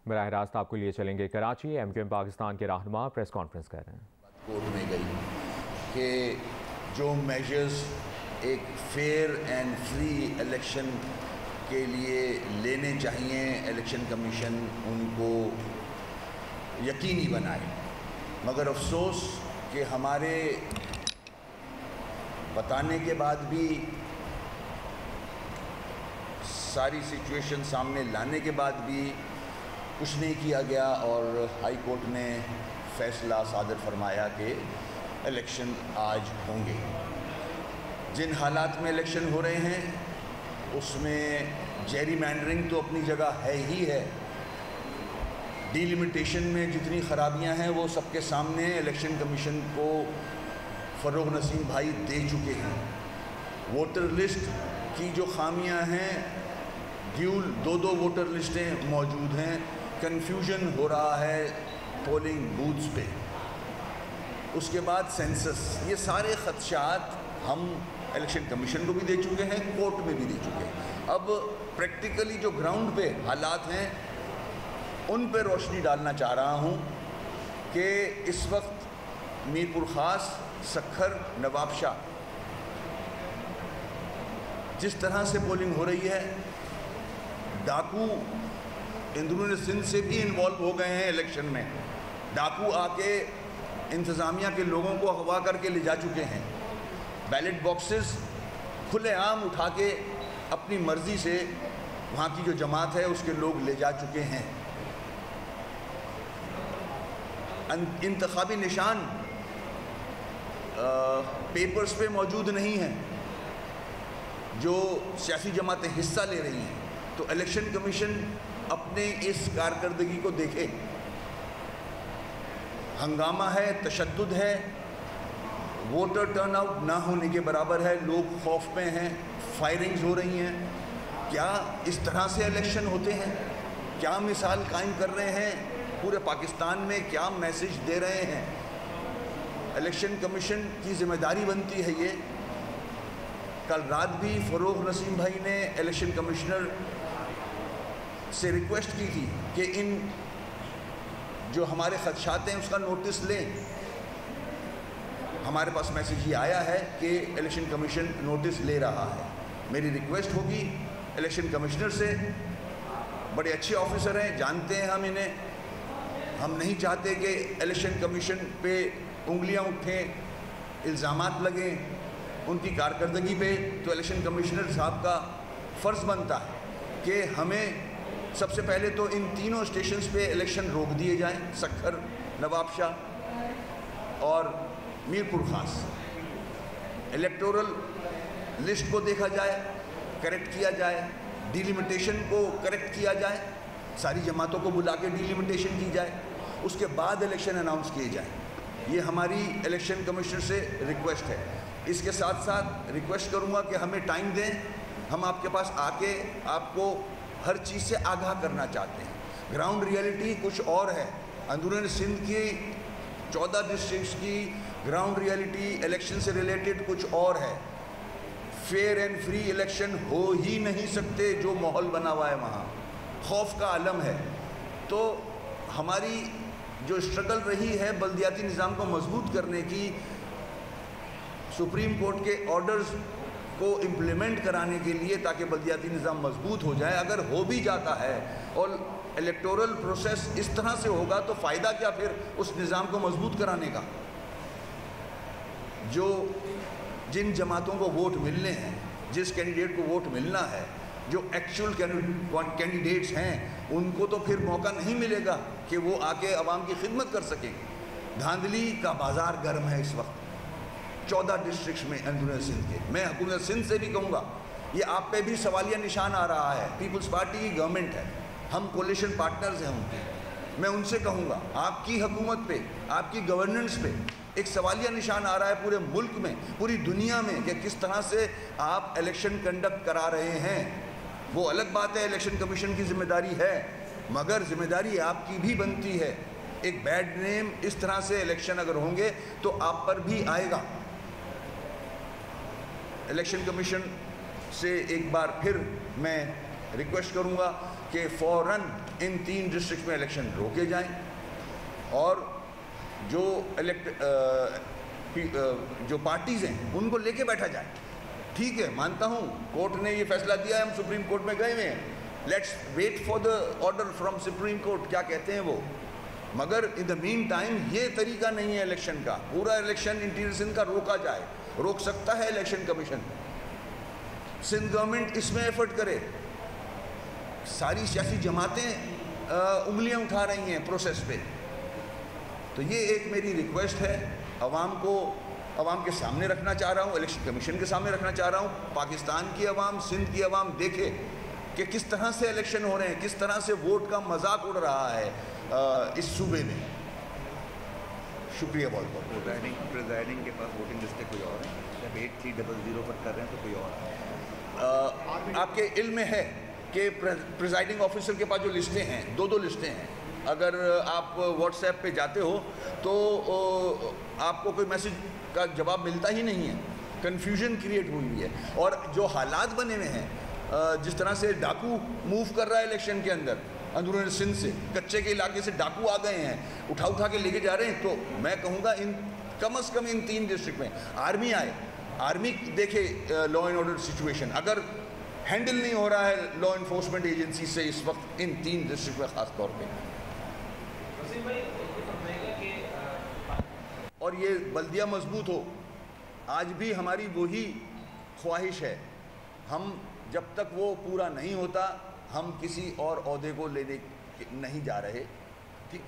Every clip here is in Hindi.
बराह रास्त आपको लिए चलेंगे कराची। MQM पाकिस्तान के रहनुमा प्रेस कॉन्फ्रेंस कर रहे हैं। कोर्ट में गई कि जो मेजर्स एक फेयर एंड फ्री इलेक्शन के लिए लेने चाहिए, इलेक्शन कमीशन उनको यकीनी बनाए। मगर अफसोस कि हमारे बताने के बाद भी, सारी सिचुएशन सामने लाने के बाद भी कुछ नहीं किया गया और हाई कोर्ट ने फैसला सादर फरमाया कि इलेक्शन आज होंगे। जिन हालात में इलेक्शन हो रहे हैं उसमें जेरीमैंडरिंग तो अपनी जगह है ही है, डिलिमिटेशन में जितनी खराबियां हैं वो सबके सामने इलेक्शन कमीशन को फ़रोग़ नसीम भाई दे चुके हैं। वोटर लिस्ट की जो खामियां हैं, ड्यूल दो वोटर लिस्टें मौजूद हैं, कन्फ्यूजन हो रहा है पोलिंग बूथ्स पे। उसके बाद सेंसस, ये सारे ख़दशात हम इलेक्शन कमीशन को भी दे चुके हैं, कोर्ट में भी दे चुके हैं। अब प्रैक्टिकली जो ग्राउंड पे हालात हैं उन पे रोशनी डालना चाह रहा हूँ कि इस वक्त मीरपुर ख़ास, सक्खर, नवाबशाह जिस तरह से पोलिंग हो रही है, डाकू अंदरून सिंध से भी इन्वॉल्व हो गए हैं इलेक्शन में। डाकू आके इंतज़ामिया के लोगों को अगवा करके ले जा चुके हैं। बैलेट बॉक्सेस खुलेआम उठा के अपनी मर्ज़ी से वहाँ की जो जमात है उसके लोग ले जा चुके हैं। इंतखाबी निशान पेपर्स पे मौजूद नहीं हैं जो सियासी जमातें हिस्सा ले रही हैं। तो इलेक्शन कमीशन अपने इस कारकर्दगी को देखे। हंगामा है, तशद्दुद है, वोटर टर्नआउट ना होने के बराबर है, लोग खौफ में हैं, फायरिंग्स हो रही हैं। क्या इस तरह से इलेक्शन होते हैं? क्या मिसाल कायम कर रहे हैं? पूरे पाकिस्तान में क्या मैसेज दे रहे हैं? इलेक्शन कमीशन की जिम्मेदारी बनती है ये। कल रात भी फ़रोग़ नसीम भाई ने इलेक्शन कमिश्नर से रिक्वेस्ट की थी कि इन जो हमारे ख़दशात हैं उसका नोटिस लें। हमारे पास मैसेज ये आया है कि इलेक्शन कमीशन नोटिस ले रहा है। मेरी रिक्वेस्ट होगी इलेक्शन कमिश्नर से, बड़े अच्छे ऑफिसर हैं, जानते हैं हम इन्हें। हम नहीं चाहते कि इलेक्शन कमीशन पे उंगलियां उठें, इल्ज़ामात लगें उनकी कारकर्दगी पे। तो इलेक्शन कमिश्नर साहब का फ़र्ज़ बनता है कि हमें सबसे पहले तो इन तीनों स्टेशंस पे इलेक्शन रोक दिए जाएं, सक्खर, नवाबशाह और मीरपुर ख़ास। इलेक्टोरल लिस्ट को देखा जाए, करेक्ट किया जाए, डिलिमिटेशन को करेक्ट किया जाए, सारी जमातों को बुला के डिलिमिटेशन की जाए, उसके बाद इलेक्शन अनाउंस किए जाए। ये हमारी इलेक्शन कमिश्नर से रिक्वेस्ट है। इसके साथ साथ रिक्वेस्ट करूँगा कि हमें टाइम दें, हम आपके पास आके आपको हर चीज़ से आगाह करना चाहते हैं। ग्राउंड रियलिटी कुछ और है। अंदरून सिंध की 14 डिस्ट्रिक्ट्स की ग्राउंड रियलिटी इलेक्शन से रिलेटेड कुछ और है। फेयर एंड फ्री इलेक्शन हो ही नहीं सकते जो माहौल बना हुआ है वहाँ, खौफ का आलम है। तो हमारी जो स्ट्रगल रही है बल्दियाती निज़ाम को मजबूत करने की, सुप्रीम कोर्ट के ऑर्डर्स को इम्प्लीमेंट कराने के लिए, ताकि बल्दियाती निज़ाम मजबूत हो जाए। अगर हो भी जाता है और इलेक्टोरल प्रोसेस इस तरह से होगा तो फ़ायदा क्या फिर उस निज़ाम को मजबूत कराने का? जो जिन जमातों को वोट मिलने हैं, जिस कैंडिडेट को वोट मिलना है, जो एक्चुअल कैंडिडेट्स हैं, उनको तो फिर मौका नहीं मिलेगा कि वो आके आवाम की खिदमत कर सकें। धांधली का बाज़ार गर्म है इस वक्त 14 डिस्ट्रिक्ट्स में अंदरून सिंध के। मैं हुकूमत सिंध से भी कहूँगा, ये आप पे भी सवालिया निशान आ रहा है। पीपल्स पार्टी की गवर्नमेंट है, हम कोलिशन पार्टनर्स हैं उनके। मैं उनसे कहूँगा, आपकी हुकूमत पे, आपकी गवर्नेंस पे एक सवालिया निशान आ रहा है पूरे मुल्क में, पूरी दुनिया में, कि किस तरह से आप इलेक्शन कंडक्ट करा रहे हैं। वो अलग बात है, इलेक्शन कमीशन की जिम्मेदारी है, मगर जिम्मेदारी आपकी भी बनती है। एक बैड नेम इस तरह से इलेक्शन अगर होंगे तो आप पर भी आएगा। इलेक्शन कमीशन से एक बार फिर मैं रिक्वेस्ट करूंगा कि फ़ौरन इन 3 डिस्ट्रिक्ट में इलेक्शन रोके जाएं और जो पार्टीज़ हैं उनको लेके बैठा जाए। ठीक है, मानता हूँ कोर्ट ने ये फैसला दिया है, हम सुप्रीम कोर्ट में गए हुए हैं, let's wait for the order from Supreme Court, क्या कहते हैं वो। मगर इन द मीन टाइम ये तरीका नहीं है इलेक्शन का, पूरा इलेक्शन इंटीरियर सिंध का रोका जाए, रोक सकता है इलेक्शन कमीशन। सिंध गवर्नमेंट इसमें एफर्ट करे। सारी सियासी जमातें उंगलियां उठा रही हैं प्रोसेस पे। तो ये एक मेरी रिक्वेस्ट है, अवाम के सामने रखना चाह रहा हूँ, इलेक्शन कमीशन के सामने रखना चाह रहा हूँ। पाकिस्तान की अवाम, सिंध की अवाम देखे कि किस तरह से इलेक्शन हो रहे हैं, किस तरह से वोट का मजाक उड़ रहा है इस सूबे में। शुक्रिया बहुत बहुत। प्रिजाइडिंग के पास वोटिंग लिस्टें कोई और है, जब 8300 पर कर रहे हैं तो कोई और है। आपके इल्म में है कि प्रिजाइडिंग ऑफिसर के पास जो लिस्टें हैं, दो लिस्टें हैं। अगर आप व्हाट्सएप पे जाते हो तो आपको कोई मैसेज का जवाब मिलता ही नहीं है, कन्फ्यूजन क्रिएट हुई है। और जो हालात बने हुए हैं, जिस तरह से डाकू मूव कर रहा है इलेक्शन के अंदर, अंदरूनी सिंध से कच्चे के इलाके से डाकू आ गए हैं, उठा के लेके जा रहे हैं। तो मैं कहूँगा कम से कम इन 3 डिस्ट्रिक्ट में आर्मी आए, आर्मी देखे लॉ एंड ऑर्डर सिचुएशन। अगर हैंडल नहीं हो रहा है लॉ इन्फोर्समेंट एजेंसी से इस वक्त इन 3 डिस्ट्रिक्ट में ख़ास तौर पे, और ये बल्दिया मजबूत हो, आज भी हमारी वही ख्वाहिश है। हम जब तक वो पूरा नहीं होता, हम किसी और ओहदे को लेने नहीं जा रहे। ठीक,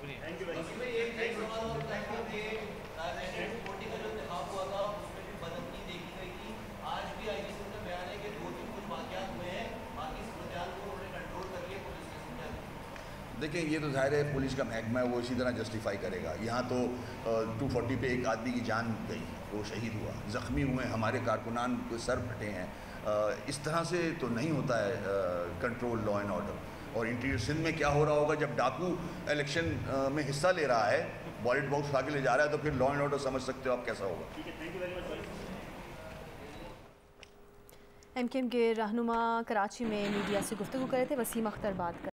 देखिए ये तो जाहिर है पुलिस का महकमा है, वो इसी तरह जस्टिफाई करेगा। यहाँ तो 240 पे एक आदमी की जान गई, वो शहीद हुआ, ज़ख्मी हुए, हमारे कारकुनान के सर फटे हैं। इस तरह से तो नहीं होता है कंट्रोल लॉ एंड ऑर्डर। और इंटीरियर सिंध में क्या हो रहा होगा जब डाकू इलेक्शन में हिस्सा ले रहा है, बॉलेट बॉक्स उठा के ले जा रहा है, तो फिर लॉ एंड ऑर्डर समझ सकते हो आप कैसा होगा। MKM के रहनुमा कराची में मीडिया से गुफ्तगू कर रहे थे। वसीम अख्तर बात कर